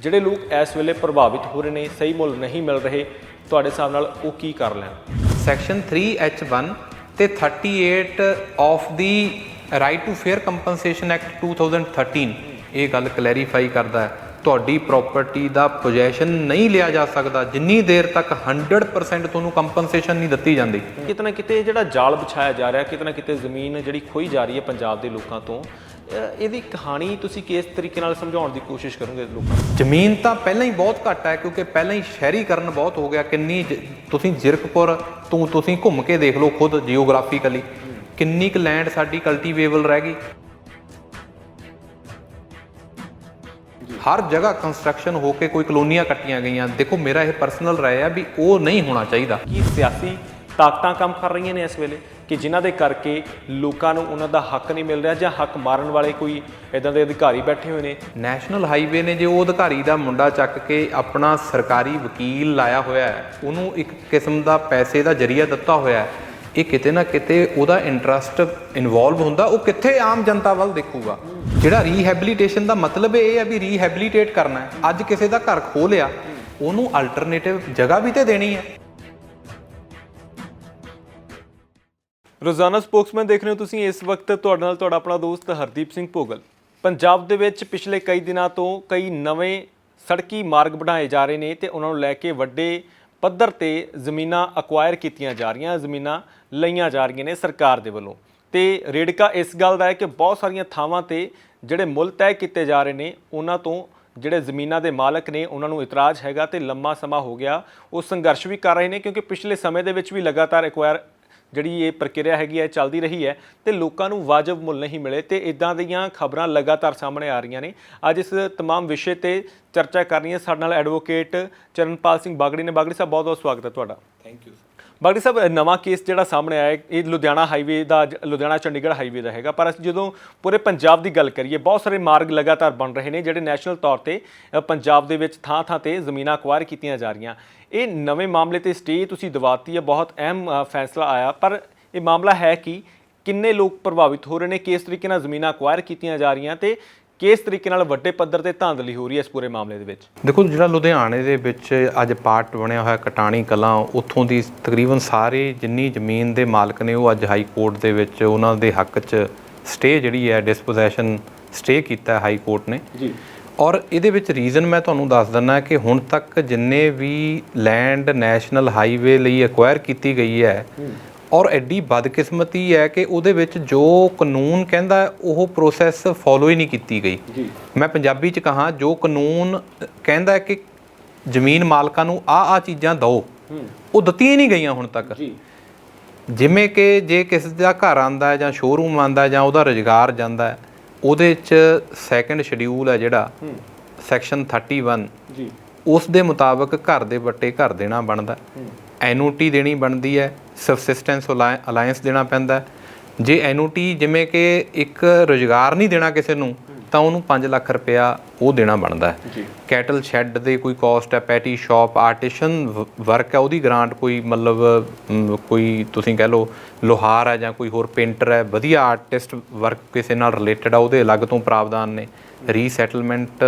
ਜਿਹੜੇ ਲੋਕ ਇਸ ਵੇਲੇ ਪ੍ਰਭਾਵਿਤ ਹੋ ਰਹੇ ਨੇ, ਸਹੀ ਮੁੱਲ ਨਹੀਂ ਮਿਲ ਰਹੇ, ਤੁਹਾਡੇ ਹਿਸਾਬ ਨਾਲ ਉਹ ਕੀ ਕਰ ਲੈਣ? ਸੈਕਸ਼ਨ 3H1 ਤੇ 38 of the right to fair compensation act 2013 ਇਹ ਗੱਲ ਕਲੈਰੀਫਾਈ ਕਰਦਾ ਹੈ, ਤੁਹਾਡੀ ਪ੍ਰੋਪਰਟੀ ਦਾ ਪੋਜੈਸ਼ਨ ਨਹੀਂ ਲਿਆ ਜਾ ਸਕਦਾ ਜਿੰਨੀ ਦੇਰ ਤੱਕ 100% ਤੁਹਾਨੂੰ ਕੰਪਨਸੇਸ਼ਨ ਨਹੀਂ ਦਿੱਤੀ ਜਾਂਦੀ। ਕਿਤੇ ਨਾ ਕਿਤੇ ਜਿਹੜਾ ਜਾਲ ਵਿਛਾਇਆ ਜਾ ਰਿਹਾ, ਕਿਤੇ ਨਾ ਕਿਤੇ ਜ਼ਮੀਨ ਜਿਹੜੀ ਖੋਈ ਜਾ ਰਹੀ ਹੈ ਪੰਜਾਬ ਦੇ ਲੋਕਾਂ ਤੋਂ, ਇਹਦੀ ਕਹਾਣੀ ਤੁਸੀਂ ਕਿਸ ਤਰੀਕੇ ਨਾਲ ਸਮਝਾਉਣ ਦੀ ਕੋਸ਼ਿਸ਼ ਕਰੋਗੇ ਲੋਕਾਂ ਨੂੰ? ਜ਼ਮੀਨ ਤਾਂ ਪਹਿਲਾਂ ਹੀ ਬਹੁਤ ਘੱਟ ਹੈ ਕਿਉਂਕਿ ਪਹਿਲਾਂ ਹੀ ਸ਼ਹਿਰੀਕਰਨ ਬਹੁਤ ਹੋ ਗਿਆ। ਤੁਸੀਂ ਜ਼ੀਰਕਪੁਰ ਤੁਸੀਂ ਘੁੰਮ ਕੇ ਦੇਖ ਲਓ ਖੁਦ ਜੀਓਗ੍ਰਾਫੀਕਲੀ ਕਿੰਨੀ ਕੁ ਲੈਂਡ ਸਾਡੀ ਕਲਟੀਵੇਬਲ ਰਹਿ ਗਈ। ਹਰ ਜਗ੍ਹਾ ਕੰਸਟਰਕਸ਼ਨ ਹੋ ਕੇ ਕੋਈ ਕਲੋਨੀਆਂ ਕੱਟੀਆਂ ਗਈਆਂ। ਦੇਖੋ ਮੇਰਾ ਇਹ ਪਰਸਨਲ ਰਾਏ ਹੈ ਵੀ ਉਹ ਨਹੀਂ ਹੋਣਾ ਚਾਹੀਦਾ। ਕੀ ਸਿਆਸੀ ਤਾਕਤਾਂ ਕੰਮ ਕਰ ਰਹੀਆਂ ਨੇ ਇਸ ਵੇਲੇ ਕਿ ਜਿਨ੍ਹਾਂ ਦੇ ਕਰਕੇ ਲੋਕਾਂ ਨੂੰ ਉਹਨਾਂ ਦਾ ਹੱਕ ਨਹੀਂ ਮਿਲ ਰਿਹਾ, ਜਾਂ ਹੱਕ ਮਾਰਨ ਵਾਲੇ ਕੋਈ ਇੱਦਾਂ ਦੇ ਅਧਿਕਾਰੀ ਬੈਠੇ ਹੋਏ ਨੇ? ਨੈਸ਼ਨਲ ਹਾਈਵੇ ਨੇ ਜੇ ਉਹ ਅਧਿਕਾਰੀ ਦਾ ਮੁੰਡਾ ਚੱਕ ਕੇ ਆਪਣਾ ਸਰਕਾਰੀ ਵਕੀਲ ਲਾਇਆ ਹੋਇਆ ਹੈ, ਉਹਨੂੰ ਇੱਕ ਕਿਸਮ ਦਾ ਪੈਸੇ ਦਾ ਜ਼ਰੀਆ ਦਿੱਤਾ ਹੋਇਆ ਹੈ, ਇਹ ਕਿਤੇ ਨਾ ਕਿਤੇ ਉਹਦਾ ਇੰਟਰਸਟ ਇਨਵੋਲਵ ਹੁੰਦਾ, ਉਹ ਕਿੱਥੇ ਆਮ ਜਨਤਾ ਵੱਲ ਦੇਖੂਗਾ। ਜਿਹੜਾ ਰੀਹੈਬਿਲਿਟੇਸ਼ਨ ਦਾ ਮਤਲਬ ਇਹ ਹੈ ਵੀ ਰੀਹੈਬਿਲਿਟੇਟ ਕਰਨਾ ਹੈ। ਅੱਜ ਕਿਸੇ ਦਾ ਘਰ ਖੋਹ ਲਿਆ, ਉਹਨੂੰ ਅਲਟਰਨੇਟਿਵ ਜਗ੍ਹਾ ਵੀ ਤੇ ਦੇਣੀ ਹੈ। ਰੋਜ਼ਾਨਾ ਸਪੋਕਸਮੈਨ ਦੇਖ ਰਹੇ ਹੋ ਤੁਸੀਂ। ਇਸ ਵਕਤ ਤੁਹਾਡੇ ਨਾਲ ਤੁਹਾਡਾ ਆਪਣਾ ਦੋਸਤ ਹਰਦੀਪ ਸਿੰਘ ਭੋਗਲ। ਪੰਜਾਬ ਦੇ ਵਿੱਚ ਪਿਛਲੇ ਕਈ ਦਿਨਾਂ ਤੋਂ ਕਈ ਨਵੇਂ ਸੜਕੀ ਮਾਰਗ ਬਣਾਏ ਜਾ ਰਹੇ ਨੇ ਤੇ ਉਹਨਾਂ ਨੂੰ ਲੈ ਕੇ ਵੱਡੇ ਪੱਧਰ ਤੇ ਜ਼ਮੀਨਾਂ ਅਕਵਾਇਰ ਕੀਤੀਆਂ ਜਾ ਰਹੀਆਂ, ਜ਼ਮੀਨਾਂ ਲਈਆਂ ਜਾ ਰਹੀਆਂ ਨੇ ਸਰਕਾਰ ਦੇ ਵੱਲੋਂ। ਤੇ ਰੇੜਕਾ ਇਸ ਗੱਲ ਦਾ ਹੈ ਕਿ ਬਹੁਤ ਸਾਰੀਆਂ ਥਾਵਾਂ ਤੇ ਜਿਹੜੇ ਮੁੱਲ ਤੈਅ ਕੀਤੇ ਜਾ ਰਹੇ ਨੇ, ਉਹਨਾਂ ਤੋਂ ਜਿਹੜੇ ਜ਼ਮੀਨਾਂ ਦੇ ਮਾਲਕ ਨੇ ਉਹਨਾਂ ਨੂੰ ਇਤਰਾਜ਼ ਹੈਗਾ ਤੇ ਲੰਮਾ ਸਮਾਂ ਹੋ ਗਿਆ ਉਹ ਸੰਘਰਸ਼ ਵੀ ਕਰ ਰਹੇ ਨੇ, ਕਿਉਂਕਿ ਪਿਛਲੇ ਸਮੇਂ ਦੇ ਵਿੱਚ ਵੀ ਲਗਾਤਾਰ ਐਕਵਾਇਰ ਜਿਹੜੀ ਇਹ ਪ੍ਰਕਿਰਿਆ ਹੈਗੀ ਹੈ ਚੱਲਦੀ ਰਹੀ ਹੈ ਤੇ ਲੋਕਾਂ ਨੂੰ ਵਾਜਬ ਮੁੱਲ ਨਹੀਂ ਮਿਲੇ ਤੇ ਇਦਾਂ ਦੀਆਂ ਖਬਰਾਂ ਲਗਾਤਾਰ ਸਾਹਮਣੇ ਆ ਰਹੀਆਂ ਨੇ। ਅੱਜ ਇਸ तमाम ਵਿਸ਼ੇ ਤੇ ਚਰਚਾ ਕਰਨੀ ਹੈ। ਸਾਡੇ ਨਾਲ ਐਡਵੋਕੇਟ ਚਰਨਪਾਲ ਸਿੰਘ ਬਾਗੜੀ ਨੇ। ਬਾਗੜੀ ਸਾਹਿਬ ਬਹੁਤ ਬਹੁਤ ਸਵਾਗਤ ਹੈ ਤੁਹਾਡਾ। Thank you. ਬਾਗੜੀ ਸਾਹਿਬ, ਨਵਾਂ ਕੇਸ ਜਿਹੜਾ ਸਾਹਮਣੇ ਆਇਆ ਇਹ ਲੁਧਿਆਣਾ ਹਾਈਵੇ ਦਾ, ਲੁਧਿਆਣਾ ਚੰਡੀਗੜ੍ਹ ਹਾਈਵੇ ਦਾ ਹੈਗਾ, ਪਰ ਅਸੀਂ ਜਦੋਂ ਪੂਰੇ ਪੰਜਾਬ ਦੀ ਗੱਲ ਕਰੀਏ ਬਹੁਤ ਸਾਰੇ ਮਾਰਗ ਲਗਾਤਾਰ ਬਣ ਰਹੇ ਨੇ ਜਿਹੜੇ ਨੈਸ਼ਨਲ ਤੌਰ ਤੇ ਪੰਜਾਬ ਦੇ ਵਿੱਚ ਥਾਂ ਥਾਂ ਤੇ ਜ਼ਮੀਨਾਂ ਅਕਵਾਇਰ ਕੀਤੀਆਂ ਜਾ ਰਹੀਆਂ। ਇਹ ਨਵੇਂ ਮਾਮਲੇ ਤੇ ਸਟੇ ਤੁਸੀਂ ਦਿਵਾਤੀ ਹੈ, ਬਹੁਤ ਅਹਿਮ ਫੈਸਲਾ ਆਇਆ, ਪਰ ਇਹ ਮਾਮਲਾ ਹੈ ਕਿ ਕਿੰਨੇ ਲੋਕ ਪ੍ਰਭਾਵਿਤ ਹੋ ਰਹੇ ਨੇ, ਕਿਸ ਤਰੀਕੇ ਨਾਲ ਜ਼ਮੀਨਾਂ ਅਕਵਾਇਰ ਕੀਤੀਆਂ ਜਾ ਰਹੀਆਂ ਤੇ ਕਿਸ ਤਰੀਕੇ ਨਾਲ ਵੱਡੇ ਪੱਧਰ ਤੇ ਧਾਂਦਲੀ ਹੋ ਰਹੀ ਹੈ ਇਸ ਪੂਰੇ ਮਾਮਲੇ ਦੇ ਵਿੱਚ? ਦੇਖੋ, ਜਿਹੜਾ ਲੁਧਿਆਣੇ ਦੇ ਵਿੱਚ ਅੱਜ ਪਾਰਟ ਬਣਿਆ ਹੋਇਆ ਕਟਾਣੀ ਕਲਾਂ, ਉੱਥੋਂ ਦੀ ਤਕਰੀਬਨ ਸਾਰੇ ਜਿੰਨੀ ਜ਼ਮੀਨ ਦੇ ਮਾਲਕ ਨੇ ਉਹ ਅੱਜ ਹਾਈ ਕੋਰਟ ਦੇ ਵਿੱਚ ਉਹਨਾਂ ਦੇ ਹੱਕ 'ਚ ਸਟੇ ਜਿਹੜੀ ਹੈ ਡਿਸਪੋਜੈਸ਼ਨ ਸਟੇ ਕੀਤਾ ਹਾਈ ਕੋਰਟ ਨੇ ਜੀ। ਔਰ ਇਹਦੇ ਵਿੱਚ ਰੀਜ਼ਨ ਮੈਂ ਤੁਹਾਨੂੰ ਦੱਸ ਦਿੰਦਾ ਕਿ ਹੁਣ ਤੱਕ ਜਿੰਨੇ ਵੀ ਲੈਂਡ ਨੈਸ਼ਨਲ ਹਾਈਵੇ ਲਈ ਅਕਵਾਇਰ ਕੀਤੀ ਗਈ ਹੈ, ਔਰ ਐਡੀ ਬਦਕਿਸਮਤੀ ਹੈ ਕਿ ਉਹਦੇ ਵਿੱਚ ਜੋ ਕਾਨੂੰਨ ਕਹਿੰਦਾ ਉਹ ਪ੍ਰੋਸੈਸ ਫੋਲੋ ਹੀ ਨਹੀਂ ਕੀਤੀ ਗਈ ਜੀ। ਮੈਂ ਪੰਜਾਬੀ 'ਚ ਕਹਾਂ, ਜੋ ਕਾਨੂੰਨ ਕਹਿੰਦਾ ਕਿ ਜ਼ਮੀਨ ਮਾਲਕਾਂ ਨੂੰ ਆਹ ਚੀਜ਼ਾਂ ਦਿਓ, ਉਹ ਦਿੱਤੀਆਂ ਹੀ ਨਹੀਂ ਗਈਆਂ ਹੁਣ ਤੱਕ ਜੀ। ਜਿਵੇਂ ਕਿ ਜੇ ਕਿਸੇ ਦਾ ਘਰ ਆਉਂਦਾ ਜਾਂ ਸ਼ੋਰੂਮ ਆਉਂਦਾ ਜਾਂ ਉਹਦਾ ਰੁਜ਼ਗਾਰ ਜਾਂਦਾ, ਉਹਦੇ 'ਚ ਸੈਕੰਡ ਸ਼ਡਿਊਲ ਹੈ ਜਿਹੜਾ ਸੈਕਸ਼ਨ 31 ਜੀ, ਉਸ ਦੇ ਮੁਤਾਬਕ ਘਰ ਦੇ ਵੱਟੇ ਘਰ ਦੇਣਾ ਬਣਦਾ, ਐਨਓਟੀ ਦੇਣੀ ਬਣਦੀ ਹੈ, ਸਬਸਿਸਟੈਂਸ ਅਲਾਇੰਸ ਦੇਣਾ ਪੈਂਦਾ। ਜੇ ਐਨਓਟੀ ਜਿਵੇਂ ਕਿ ਇੱਕ ਰੁਜ਼ਗਾਰ ਨਹੀਂ ਦੇਣਾ ਕਿਸੇ ਨੂੰ ਤਾਂ ਉਹਨੂੰ 5 ਲੱਖ ਰੁਪਇਆ ਉਹ ਦੇਣਾ ਬਣਦਾ ਹੈ। ਕੈਟਲ ਸ਼ੈੱਡ ਦੇ ਕੋਈ ਕਾਸਟ ਹੈ, ਪੈਟੀ ਸ਼ਾਪ, ਆਰਟੀਸ਼ਨ ਵਰਕ ਹੈ, ਉਹਦੀ ਗ੍ਰਾਂਟ ਕੋਈ ਮਤਲਬ ਕੋਈ ਤੁਸੀਂ ਕਹਿ ਲਓ ਲੋਹਾਰ ਹੈ ਜਾਂ ਕੋਈ ਹੋਰ ਪੇਂਟਰ ਹੈ, ਵਧੀਆ ਆਰਟਿਸਟ ਵਰਕ ਕਿਸੇ ਨਾਲ ਰਿਲੇਟਡ ਆ, ਉਹਦੇ ਅਲੱਗ ਤੋਂ ਪ੍ਰਾਵਧਾਨ ਨੇ। ਰੀਸੈਟਲਮੈਂਟ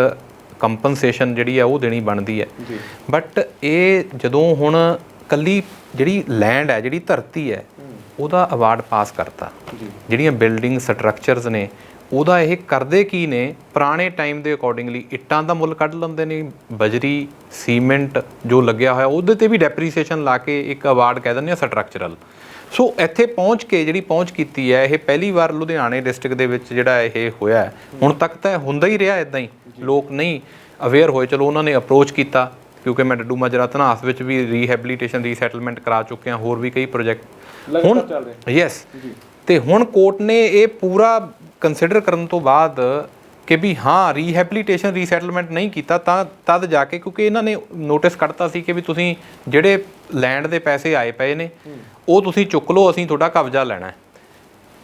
ਕੰਪਨਸੇਸ਼ਨ ਜਿਹੜੀ ਹੈ ਉਹ ਦੇਣੀ ਬਣਦੀ ਹੈ। ਬਟ ਇਹ ਜਦੋਂ ਹੁਣ ਕੱਲੀ ਜਿਹੜੀ ਲੈਂਡ ਹੈ, ਜਿਹੜੀ ਧਰਤੀ ਹੈ, ਉਹਦਾ ਅਵਾਰਡ ਪਾਸ ਕਰਤਾ, ਜਿਹੜੀਆਂ ਬਿਲਡਿੰਗ ਸਟਰਕਚਰਸ ਨੇ ਉਹਦਾ ਇਹ ਕਰਦੇ ਕੀ ਨੇ, ਪੁਰਾਣੇ ਟਾਈਮ ਦੇ ਅਕੋਰਡਿੰਗਲੀ ਇੱਟਾਂ ਦਾ ਮੁੱਲ ਕੱਢ ਲੈਂਦੇ ਨੇ, ਬਜਰੀ ਸੀਮੈਂਟ ਜੋ ਲੱਗਿਆ ਹੋਇਆ ਉਹਦੇ ਤੇ ਵੀ ਡੈਪਰੀਸੀਏਸ਼ਨ ਲਾ ਕੇ ਇੱਕ ਅਵਾਰਡ ਕਹਿ ਦਿੰਦੇ ਆ ਸਟਰਕਚਰਲ। ਸੋ ਇੱਥੇ ਪਹੁੰਚ ਕੇ ਜਿਹੜੀ ਪਹੁੰਚ ਕੀਤੀ ਹੈ, ਇਹ ਪਹਿਲੀ ਵਾਰ ਲੁਧਿਆਣੇ ਡਿਸਟ੍ਰਿਕਟ ਦੇ ਵਿੱਚ ਜਿਹੜਾ ਇਹ ਹੋਇਆ। ਹੁਣ ਤੱਕ ਤਾਂ ਹੁੰਦਾ ਹੀ ਰਿਹਾ ਇੱਦਾਂ ਹੀ, ਲੋਕ ਨਹੀਂ ਅਵੇਅਰ ਹੋਏ। ਚਲੋ ਉਹਨਾਂ ਨੇ ਅਪਰੋਚ ਕੀਤਾ, ਕਿਉਂਕਿ ਮੈਂ ਡੱਡੂ ਮਾਜਰਾ ਧਨਾਸ ਵਿੱਚ ਵੀ ਰੀਹੈਬਿਲਿਟੇਸ਼ਨ ਰੀਸੈਟਲਮੈਂਟ ਕਰਾ ਚੁੱਕੇ ਹਾਂ, ਹੋਰ ਵੀ ਕਈ ਪ੍ਰੋਜੈਕਟ ਹੁਣ ਯੈਸ। ਤੇ ਹੁਣ ਕੋਰਟ ਨੇ ਇਹ ਪੂਰਾ ਕੰਸੀਡਰ ਕਰਨ ਤੋਂ ਬਾਅਦ ਕਿ ਵੀ ਹਾਂ ਰੀਹੈਬਿਲਿਟੇਸ਼ਨ ਰੀਸੈਟਲਮੈਂਟ ਨਹੀਂ ਕੀਤਾ ਤਾਂ ਤਦ ਜਾ ਕੇ, ਕਿਉਂਕਿ ਇਹਨਾਂ ਨੇ ਨੋਟਿਸ ਕੱਢਤਾ ਸੀ ਕਿ ਵੀ ਤੁਸੀਂ ਜਿਹੜੇ ਲੈਂਡ ਦੇ ਪੈਸੇ ਆਏ ਪਏ ਨੇ ਉਹ ਤੁਸੀਂ ਚੁੱਕ ਲਓ, ਅਸੀਂ ਤੁਹਾਡਾ ਕਬਜ਼ਾ ਲੈਣਾ ਹੈ।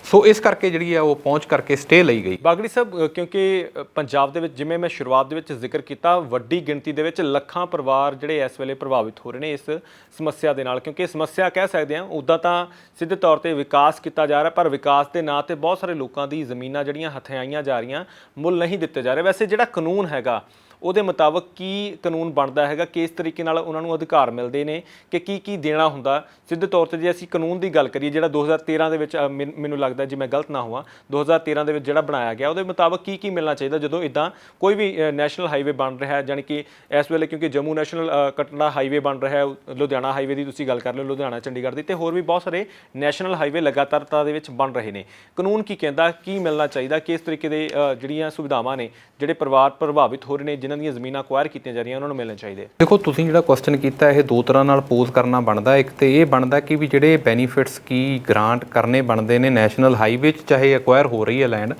ਸੋ ਇਸ ਕਰਕੇ ਜਿਹੜੀ ਹੈ ਉਹ ਪਹੁੰਚ ਕਰਕੇ ਸਟੇ ਲਈ ਗਈ। ਬਾਗੜੀ ਸਾਹਿਬ, ਕਿਉਂਕਿ ਪੰਜਾਬ ਦੇ ਵਿੱਚ ਜਿਵੇਂ ਮੈਂ ਸ਼ੁਰੂਆਤ ਦੇ ਵਿੱਚ ਜ਼ਿਕਰ ਕੀਤਾ, ਵੱਡੀ ਗਿਣਤੀ ਦੇ ਵਿੱਚ ਲੱਖਾਂ ਪਰਿਵਾਰ ਜਿਹੜੇ ਇਸ ਵੇਲੇ ਪ੍ਰਭਾਵਿਤ ਹੋ ਰਹੇ ਨੇ ਇਸ ਸਮੱਸਿਆ ਦੇ ਨਾਲ, ਕਿਉਂਕਿ ਸਮੱਸਿਆ ਕਹਿ ਸਕਦੇ ਹਾਂ, ਉੱਦਾਂ ਤਾਂ ਸਿੱਧੇ ਤੌਰ ਤੇ ਵਿਕਾਸ ਕੀਤਾ ਜਾ ਰਿਹਾ, ਪਰ ਵਿਕਾਸ ਦੇ ਨਾਂ ਤੇ ਬਹੁਤ ਸਾਰੇ ਲੋਕਾਂ ਦੀ ਜ਼ਮੀਨਾਂ ਜਿਹੜੀਆਂ ਹਥਿਆਈਆਂ ਜਾ ਰਹੀਆਂ, ਮੁੱਲ ਨਹੀਂ ਦਿੱਤੇ ਜਾ ਰਹੇ। ਵੈਸੇ ਜਿਹੜਾ ਕਾਨੂੰਨ ਹੈਗਾ ਉਹਦੇ ਮੁਤਾਬਕ ਕੀ ਕਾਨੂੰਨ ਬਣਦਾ ਹੈਗਾ, ਕਿਸ ਤਰੀਕੇ ਨਾਲ ਉਹਨਾਂ ਨੂੰ ਅਧਿਕਾਰ ਮਿਲਦੇ ਨੇ ਕਿ ਕੀ ਦੇਣਾ ਹੁੰਦਾ। ਸਿੱਧੇ ਤੌਰ ਤੇ ਜੇ ਅਸੀਂ ਕਾਨੂੰਨ ਦੀ ਗੱਲ ਕਰੀਏ ਜਿਹੜਾ 2013 ਦੇ ਵਿੱਚ ਮੈਨੂੰ ਲੱਗਦਾ ਜੇ ਮੈਂ ਗਲਤ ਨਾ ਹੋਵਾਂ 2013 ਦੇ ਵਿੱਚ ਜਿਹੜਾ ਬਣਾਇਆ ਗਿਆ ਉਹਦੇ ਮੁਤਾਬਕ ਕੀ ਮਿਲਣਾ ਚਾਹੀਦਾ ਜਦੋਂ ਇੱਦਾਂ ਕੋਈ ਵੀ ਨੈਸ਼ਨਲ ਹਾਈਵੇ ਬਣ ਰਿਹਾ ਹੈ, ਜਾਣੀ ਕਿ ਇਸ ਵੇਲੇ ਕਿਉਂਕਿ ਜੰਮੂ ਨੈਸ਼ਨਲ ਕਟੜਾ ਹਾਈਵੇ ਬਣ ਰਿਹਾ ਹੈ, ਲੁਧਿਆਣਾ ਹਾਈਵੇ ਦੀ ਤੁਸੀਂ ਗੱਲ ਕਰ ਲਓ, ਲੁਧਿਆਣਾ ਚੰਡੀਗੜ੍ਹ ਦੀ, ਤੇ ਹੋਰ ਵੀ ਬਹੁਤ ਸਾਰੇ ਨੈਸ਼ਨਲ ਹਾਈਵੇ ਲਗਾਤਾਰਤਾ ਦੇ ਵਿੱਚ ਬਣ ਰਹੇ ਨੇ। ਕਾਨੂੰਨ ਕੀ ਕਹਿੰਦਾ, ਕੀ ਮਿਲਣਾ ਚਾਹੀਦਾ, ਕਿਸ ਤਰੀਕੇ ਦੇ ਜਿਹੜੀਆਂ ਸੁਵਿਧਾਵਾਂ ਨੇ ਜਿਹੜੇ ਪਰਿਵਾਰ ਪ੍ਰਭਾਵਿਤ ਹੋ ਰਹੇ ਨੇ, ਜਿਨ੍ਹਾਂ ਦੀਆਂ ਜ਼ਮੀਨਾਂ ਅਕਵਾਇਰ ਕੀਤੀਆਂ ਜਾ ਰਹੀਆਂ, ਉਹਨਾਂ ਨੂੰ ਮਿਲਣੇ ਚਾਹੀਦੇ। ਦੇਖੋ ਤੁਸੀਂ ਜਿਹੜਾ ਕੁਐਸਚਨ ਕੀਤਾ ਇਹ ਦੋ ਤਰ੍ਹਾਂ ਨਾਲ ਪੋਜ਼ ਕਰਨਾ ਬਣਦਾ। ਇੱਕ ਤੇ ਇਹ ਬਣਦਾ ਕਿ ਵੀ ਜਿਹੜੇ ਬੈਨੀਫਿਟਸ ਕੀ ਗ੍ਰਾਂਟ ਕਰਨੇ ਬਣਦੇ ਨੇ ਨੈਸ਼ਨਲ ਹਾਈਵੇ 'ਚ ਚਾਹੇ ਅਕਵਾਇਰ ਹੋ ਰਹੀ ਹੈ ਲੈਂਡ,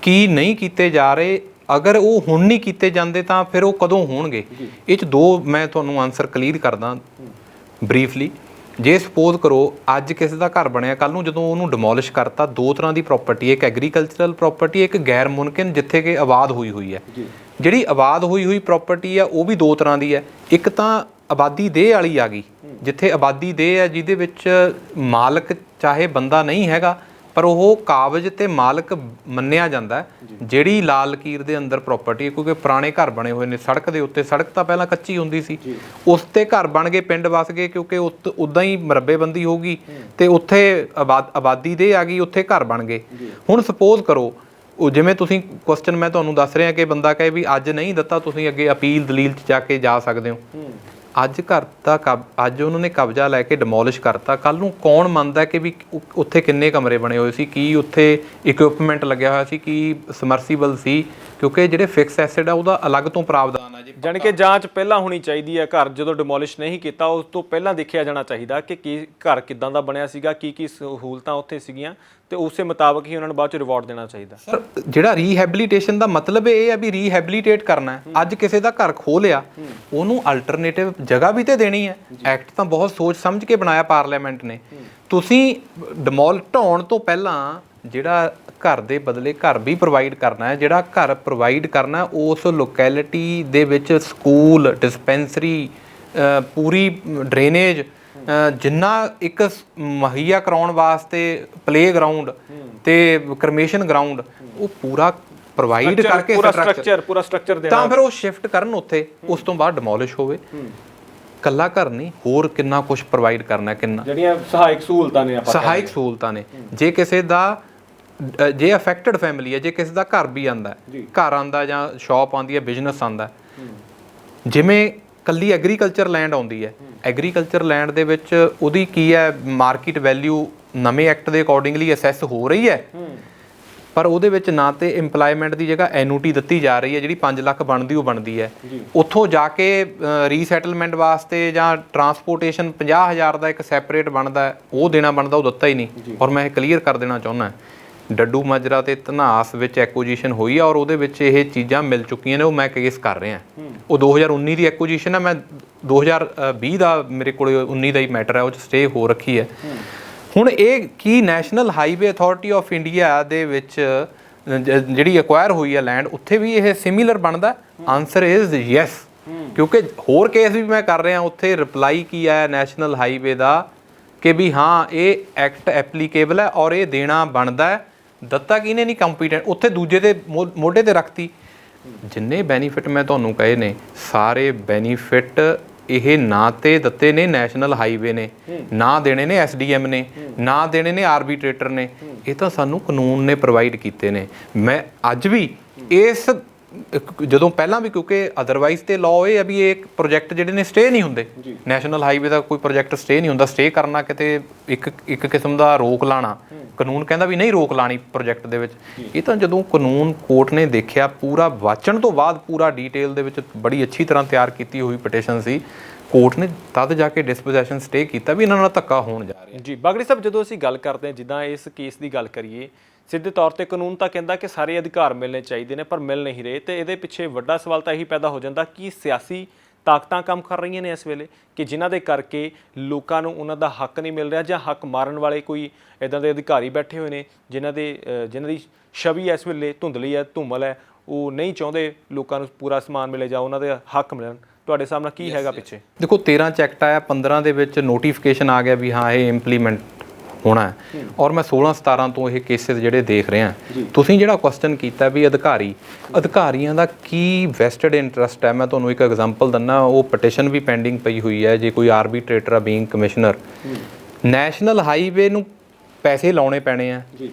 ਕੀ ਨਹੀਂ ਕੀਤੇ ਜਾ ਰਹੇ, ਅਗਰ ਉਹ ਹੁਣ ਨਹੀਂ ਕੀਤੇ ਜਾਂਦੇ ਤਾਂ ਫਿਰ ਉਹ ਕਦੋਂ ਹੋਣਗੇ। ਇਹ 'ਚ ਦੋ ਮੈਂ ਤੁਹਾਨੂੰ ਆਨਸਰ ਕਲੀਅਰ ਕਰਦਾ ਬਰੀਫਲੀ। ਜੇ ਸਪੋਜ਼ ਕਰੋ ਅੱਜ ਕਿਸੇ ਦਾ ਘਰ ਬਣਿਆ, ਕੱਲ ਨੂੰ ਜਦੋਂ ਉਹਨੂੰ ਡਿਮੋਲਿਸ਼ ਕਰਤਾ, ਦੋ ਤਰ੍ਹਾਂ ਦੀ ਪ੍ਰਾਪਰਟੀ, ਇੱਕ ਐਗਰੀਕਲਚਰਲ ਪ੍ਰਾਪਰਟੀ, ਇੱਕ ਗੈਰ ਮੁਮਕਿਨ ਜਿੱਥੇ ਕਿ ਆਬਾਦ ਹੋਈ ਹੈ। ਜਿਹੜੀ ਆਬਾਦ ਹੋਈ ਪ੍ਰਾਪਰਟੀ ਆ ਉਹ ਵੀ ਦੋ ਤਰ੍ਹਾਂ ਦੀ ਹੈ। ਇੱਕ ਤਾਂ ਆਬਾਦੀ ਦੇਹ ਵਾਲੀ ਆ ਗਈ, ਜਿੱਥੇ ਆਬਾਦੀ ਦੇਹ ਹੈ ਜਿਹਦੇ ਵਿੱਚ ਮਾਲਕ ਚਾਹੇ ਬੰਦਾ ਨਹੀਂ ਹੈਗਾ ਪਰ ਉਹ ਕਾਬਜ਼ ਤੇ ਮਾਲਕ ਮੰਨਿਆ ਜਾਂਦਾ। ਜਿਹੜੀ ਲਾਲ ਲਕੀਰ ਦੇ ਅੰਦਰ ਪ੍ਰਾਪਰਟੀ ਹੈ, ਕਿਉਂਕਿ ਪੁਰਾਣੇ ਘਰ ਬਣੇ ਹੋਏ ਨੇ ਸੜਕ ਦੇ ਉੱਤੇ, ਸੜਕ ਤਾਂ ਪਹਿਲਾਂ ਕੱਚੀ ਹੁੰਦੀ ਸੀ, ਉਸ ਤੇ ਘਰ ਬਣ ਗਏ, ਪਿੰਡ ਵਸ ਗਏ, ਕਿਉਂਕਿ ਉੱਦਾਂ ਹੀ ਮਰੱਬੇਬੰਦੀ ਹੋ ਗਈ ਤੇ ਉੱਥੇ ਆਬਾਦੀ ਦੇ ਆ ਗਈ, ਉੱਥੇ ਘਰ ਬਣ ਗਏ। ਹੁਣ ਸਪੋਜ਼ ਕਰੋ ਉਹ ਜਿਵੇਂ ਤੁਸੀਂ ਕੁਐਸਚਨ ਮੈਂ ਤੁਹਾਨੂੰ ਦੱਸ ਰਿਹਾ ਕਿ ਬੰਦਾ ਕਹੇ ਵੀ ਅੱਜ ਨਹੀਂ ਦਿੱਤਾ, ਤੁਸੀਂ ਅੱਗੇ ਅਪੀਲ ਦਲੀਲ 'ਚ ਜਾ ਕੇ ਜਾ ਸਕਦੇ ਹੋ। ਅੱਜ ਘਰ ਦਾ ਅੱਜ ਉਹਨਾਂ ਨੇ ਕਬਜ਼ਾ ਲੈ ਕੇ ਡਿਮੋਲਿਸ਼ ਕਰਤਾ, ਕੱਲ ਨੂੰ ਕੌਣ ਮੰਨਦਾ ਕਿ ਵੀ ਉੱਥੇ ਕਿੰਨੇ ਕਮਰੇ ਬਣੇ ਹੋਏ ਸੀ, ਕੀ ਉੱਥੇ ਇਕਵਿਪਮੈਂਟ ਲੱਗਿਆ ਹੋਇਆ ਸੀ, ਕੀ ਸਮਰਸੀਬਲ ਸੀ, ਕਿਉਂਕਿ ਜਿਹੜੇ ਫਿਕਸ ਐਸਿਡ ਆ ਉਹਦਾ ਅਲੱਗ ਤੋਂ ਪ੍ਰਾਵਧਾਨ ਆ ਜੀ। ਜਾਣੀ ਕਿ ਜਾਂਚ ਪਹਿਲਾਂ ਹੋਣੀ ਚਾਹੀਦੀ ਹੈ। ਘਰ ਜਦੋਂ ਡਿਮੋਲਿਸ਼ ਨਹੀਂ ਕੀਤਾ ਉਸ ਤੋਂ ਪਹਿਲਾਂ ਦੇਖਿਆ ਜਾਣਾ ਚਾਹੀਦਾ ਕਿ ਕੀ ਘਰ ਕਿੱਦਾਂ ਦਾ ਬਣਿਆ ਸੀਗਾ, ਕੀ ਸਹੂਲਤਾਂ ਉੱਥੇ ਸੀਗੀਆਂ, ਤੇ ਉਸੇ ਮੁਤਾਬਕ ਹੀ ਉਹਨਾਂ ਨੂੰ ਬਾਅਦ ਚ ਰਿਵਾਰਡ ਦੇਣਾ ਚਾਹੀਦਾ। ਸਰ ਜਿਹੜਾ ਰੀਹੈਬਿਲਿਟੇਸ਼ਨ ਦਾ ਮਤਲਬ ਇਹ ਹੈ ਵੀ ਰੀਹੈਬਿਲਿਟੇਟ ਕਰਨਾ ਹੈ। ਅੱਜ ਕਿਸੇ ਦਾ ਘਰ ਖੋਹ ਲਿਆ, ਉਹਨੂੰ ਅਲਟਰਨੇਟਿਵ ਜਗ੍ਹਾ ਵੀ ਤੇ ਦੇਣੀ ਹੈ। ਐਕਟ ਤਾਂ ਬਹੁਤ ਸੋਚ ਸਮਝ ਕੇ ਬਣਾਇਆ ਪਾਰਲੀਮੈਂਟ ਨੇ। ਤੁਸੀਂ ਢਾਉਣ ਤੋਂ ਪਹਿਲਾਂ ਜਿਹੜਾ ਘਰ ਦੇ ਬਦਲੇ ਘਰ ਵੀ ਪ੍ਰੋਵਾਈਡ ਕਰਨਾ ਹੈ। ਜਿਹੜਾ ਘਰ ਪ੍ਰੋਵਾਈਡ ਕਰਨਾ ਉਸ ਲੋਕੈਲਿਟੀ ਦੇ ਵਿੱਚ ਸਕੂਲ, ਡਿਸਪੈਂਸਰੀ, ਪੂਰੀ ਡਰੇਨੇਜ, ਜਿੰਨਾ ਇੱਕ ਮੁਹੱਈਆ ਕਰਾਉਣ ਵਾਸਤੇ ਪਲੇਗਰਾਊਂਡ ਤੇ ਕਰਮੇਸ਼ਨ ਗਰਾਊਂਡ, ਉਹ ਪੂਰਾ ਪ੍ਰੋਵਾਈਡ ਕਰਕੇ ਪੂਰਾ ਸਟਰਕਚਰ ਦੇਣਾ, ਤਾਂ ਫਿਰ ਉਹ ਸ਼ਿਫਟ ਕਰਨ ਉੱਥੇ, ਉਸ ਤੋਂ ਬਾਅਦ ਡਿਮੋਲਿਸ਼ ਹੋਵੇ। ਕੱਲਾ ਘਰ ਨਹੀਂ, ਹੋਰ ਕਿੰਨਾ ਕੁਝ ਪ੍ਰੋਵਾਈਡ ਕਰਨਾ, ਕਿੰਨਾ ਜਿਹੜੀਆਂ ਸਹਾਇਕ ਸਹੂਲਤਾਂ ਨੇ। ਜੇ ਕਿਸੇ ਦਾ ਜੇ ਅਫੈਕਟਡ ਫੈਮਿਲੀ ਹੈ, ਜੇ ਕਿਸੇ ਦਾ ਘਰ ਵੀ ਆਂਦਾ, ਘਰ ਆਂਦਾ ਜਾਂ ਸ਼ਾਪ ਆਉਂਦੀ ਹੈ, ਬਿਜ਼ਨਸ ਆਂਦਾ, ਜਿਵੇਂ ਕੱਲੀ ਐਗਰੀਕਲਚਰ ਲੈਂਡ ਆਉਂਦੀ ਹੈ, ਐਗਰੀਕਲਚਰ ਲੈਂਡ ਦੇ ਵਿੱਚ ਉਹਦੀ ਕੀ ਹੈ ਮਾਰਕੀਟ ਵੈਲਿਊ ਨਵੇਂ ਐਕਟ ਦੇ ਅਕੋਰਡਿੰਗਲੀ ਅਸੈਸ ਹੋ ਰਹੀ ਹੈ, ਪਰ ਉਹਦੇ ਵਿੱਚ ਨਾ ਤੇ ਇੰਪਲਾਇਮੈਂਟ ਦੀ ਜਗ੍ਹਾ ਐਨੂਟੀ ਦਿੱਤੀ ਜਾ ਰਹੀ ਹੈ, ਜਿਹੜੀ 5 ਲੱਖ ਬਣਦੀ ਉਹ ਬਣਦੀ ਹੈ। ਉੱਥੋਂ ਜਾ ਕੇ ਰੀਸੈਟਲਮੈਂਟ ਵਾਸਤੇ ਜਾਂ ਟਰਾਂਸਪੋਰਟੇਸ਼ਨ 50,000 ਦਾ ਇੱਕ ਸੈਪਰੇਟ ਬਣਦਾ, ਉਹ ਦੇਣਾ ਬਣਦਾ, ਉਹ ਦਿੱਤਾ ਹੀ ਨਹੀਂ। ਔਰ ਮੈਂ ਇਹ ਕਲੀਅਰ ਕਰ ਦੇਣਾ ਚਾਹੁੰਦਾ, ਡੱਡੂ ਮਾਜਰਾ ਤੇ ਧਨਾਸ ਵਿੱਚ ਐਕੁਜੀਸ਼ਨ ਹੋਈ ਆ ਔਰ ਉਹਦੇ ਵਿੱਚ ਇਹ ਚੀਜ਼ਾਂ ਮਿਲ ਚੁੱਕੀਆਂ ਨੇ। ਉਹ ਮੈਂ ਕੇਸ ਕਰ ਰਿਹਾ, ਉਹ 2019 ਦੀ ਐਕੁਜੀਸ਼ਨ ਆ, ਮੈਂ 2020 ਦਾ ਮੇਰੇ ਕੋਲ 19 ਦਾ ਹੀ ਮੈਟਰ ਹੈ, ਉਹ 'ਚ ਸਟੇ ਹੋ ਰੱਖੀ ਹੈ। ਹੁਣ ਇਹ ਕੀ National Highway Authority of India ਦੇ ਵਿੱਚ ਜਿਹੜੀ ਅਕਵਾਇਰ ਹੋਈ ਹੈ ਲੈਂਡ, ਉੱਥੇ ਵੀ ਇਹ ਸਿਮਿਲਰ ਬਣਦਾ? ਆਨਸਰ ਇਜ਼ ਯੈਸ, ਕਿਉਂਕਿ ਹੋਰ ਕੇਸ ਵੀ ਮੈਂ ਕਰ ਰਿਹਾ, ਉੱਥੇ ਰਿਪਲਾਈ ਕੀ ਆਇਆ ਨੈਸ਼ਨਲ ਹਾਈਵੇ ਦਾ ਕਿ ਵੀ ਹਾਂ ਇਹ ਐਕਟ ਐਪਲੀਕੇਬਲ ਹੈ ਔਰ ਇਹ ਦੇਣਾ ਬਣਦਾ ਹੈ। ਦਿੱਤਾ ਕਿਹਨੇ ਨਹੀਂ, ਕੰਪੀਟੈਂਟ, ਉੱਥੇ ਦੂਜੇ ਦੇ ਮੋਢੇ ਤੇ ਰੱਖਤੀ। ਜਿੰਨੇ ਬੈਨੀਫਿਟ ਮੈਂ ਤੁਹਾਨੂੰ ਕਹੇ ਨੇ, ਸਾਰੇ ਬੈਨੀਫਿਟ ਇਹ ਨਾ ਤੇ ਦਿੱਤੇ ਨੇ ਨੈਸ਼ਨਲ ਹਾਈਵੇ ਨੇ, ਨਾ ਦੇਣੇ ਨੇ SDM ਨੇ, ਨਾ ਦੇਣੇ ਨੇ ਆਰਬੀਟਰੇਟਰ ਨੇ, ਇਹ ਤਾਂ ਸਾਨੂੰ ਕਾਨੂੰਨ ਨੇ ਪ੍ਰੋਵਾਈਡ ਕੀਤੇ ਨੇ। ਮੈਂ ਅੱਜ ਵੀ ਇਸ ਜਦੋਂ ਪਹਿਲਾਂ ਵੀ, ਕਿਉਂਕਿ ਅਦਰਵਾਈਜ਼ ਤੇ ਲਾਅ ਇਹ ਹੈ ਵੀ ਇਹ ਪ੍ਰੋਜੈਕਟ ਜਿਹੜੇ ਨੇ ਸਟੇ ਨਹੀਂ ਹੁੰਦੇ, ਨੈਸ਼ਨਲ ਹਾਈਵੇ ਦਾ ਕੋਈ ਪ੍ਰੋਜੈਕਟ ਸਟੇ ਨਹੀਂ ਹੁੰਦਾ। ਸਟੇ ਕਰਨਾ ਕਿਤੇ ਇੱਕ ਕਿਸਮ ਦਾ ਰੋਕ ਲਾਣਾ, ਕਾਨੂੰਨ ਕਹਿੰਦਾ ਵੀ ਨਹੀਂ ਰੋਕ ਲਾਣੀ ਪ੍ਰੋਜੈਕਟ ਦੇ ਵਿੱਚ। ਇਹ ਤਾਂ ਜਦੋਂ ਕਾਨੂੰਨ ਕੋਰਟ ਨੇ ਦੇਖਿਆ, ਪੂਰਾ ਵਾਚਣ ਤੋਂ ਬਾਅਦ ਪੂਰਾ ਡੀਟੇਲ ਦੇ ਵਿੱਚ ਬੜੀ ਅੱਛੀ ਤਰ੍ਹਾਂ ਤਿਆਰ ਕੀਤੀ ਹੋਈ ਪਟੀਸ਼ਨ ਸੀ, ਕੋਰਟ ਨੇ ਤਦ ਜਾ ਕੇ ਡਿਸਪੋਜੈਸ਼ਨ ਸਟੇ ਕੀਤਾ ਵੀ ਇਹਨਾਂ ਨਾਲ ਧੱਕਾ ਹੋਣ ਜਾ ਰਿਹਾ। ਜੀ ਬਾਗੜੀ ਸਾਹਿਬ, ਜਦੋਂ ਅਸੀਂ ਗੱਲ ਕਰਦੇ ਹਾਂ, ਜਿੱਦਾਂ ਇਸ ਕੇਸ ਦੀ ਗੱਲ ਕਰੀਏ, ਸਿੱਧੇ ਤੌਰ ਤੇ ਕਾਨੂੰਨ ਤਾਂ ਕਹਿੰਦਾ ਕਿ ਸਾਰੇ ਅਧਿਕਾਰ ਮਿਲਣੇ ਚਾਹੀਦੇ ਨੇ, ਪਰ ਮਿਲ ਨਹੀਂ ਰਹੇ, ਤੇ ਇਹਦੇ ਪਿੱਛੇ ਵੱਡਾ ਸਵਾਲ ਤਾਂ ਇਹੀ ਪੈਦਾ ਹੋ ਜਾਂਦਾ ਕਿ ਸਿਆਸੀ ਤਾਕਤਾਂ ਕੰਮ ਕਰ ਰਹੀਆਂ ਨੇ ਇਸ ਵੇਲੇ, ਕਿ ਜਿਨ੍ਹਾਂ ਦੇ ਕਰਕੇ ਲੋਕਾਂ ਨੂੰ ਉਹਨਾਂ ਦਾ ਹੱਕ ਨਹੀਂ ਮਿਲ ਰਿਹਾ, ਜਾਂ ਹੱਕ ਮਾਰਨ ਵਾਲੇ ਕੋਈ ਇੱਦਾਂ ਦੇ ਅਧਿਕਾਰੀ ਬੈਠੇ ਹੋਏ ਨੇ ਜਿਨ੍ਹਾਂ ਦੀ ਛਵੀ ਇਸ ਵੇਲੇ ਧੁੰਦਲੀ ਹੈ, ਧੂਮਲ ਹੈ, ਉਹ ਨਹੀਂ ਚਾਹੁੰਦੇ ਲੋਕਾਂ ਨੂੰ ਪੂਰਾ ਸਮਾਨ ਮਿਲੇ ਜਾਂ ਉਹਨਾਂ ਦੇ ਹੱਕ ਮਿਲਣ। ਤੁਹਾਡੇ ਸਾਹਮਣੇ ਕੀ ਹੈਗਾ ਪਿੱਛੇ? ਦੇਖੋ 13 ਚ ਐਕਟ ਆਇਆ, 15 ਦੇ ਵਿੱਚ ਨੋਟੀਫਿਕੇਸ਼ਨ ਆ ਗਿਆ ਵੀ ਹਾਂ ਇਹ ਇੰਪਲੀਮੈਂਟ ਹੋਣਾ ਹੈ। ਔਰ ਮੈਂ 16-17 ਤੋਂ ਇਹ ਕੇਸਿਸ ਜਿਹੜੇ ਦੇਖ ਰਿਹਾ, ਤੁਸੀਂ ਜਿਹੜਾ ਕੁਐਸਚਨ ਕੀਤਾ ਵੀ ਅਧਿਕਾਰੀਆਂ ਦਾ ਕੀ ਵੈਸਟਡ ਇੰਟਰਸਟ ਹੈ, ਮੈਂ ਤੁਹਾਨੂੰ ਇੱਕ ਐਗਜ਼ਾਮਪਲ ਦਿੰਦਾ। ਉਹ ਪਟੀਸ਼ਨ ਵੀ ਪੈਂਡਿੰਗ ਪਈ ਹੋਈ ਹੈ। ਜੇ ਕੋਈ ਆਰਬੀਟਰੇਟਰ ਆ ਬੀਇੰਗ ਕਮਿਸ਼ਨਰ, ਨੈਸ਼ਨਲ ਹਾਈਵੇ ਨੂੰ ਪੈਸੇ ਲਾਉਣੇ ਪੈਣੇ ਆ,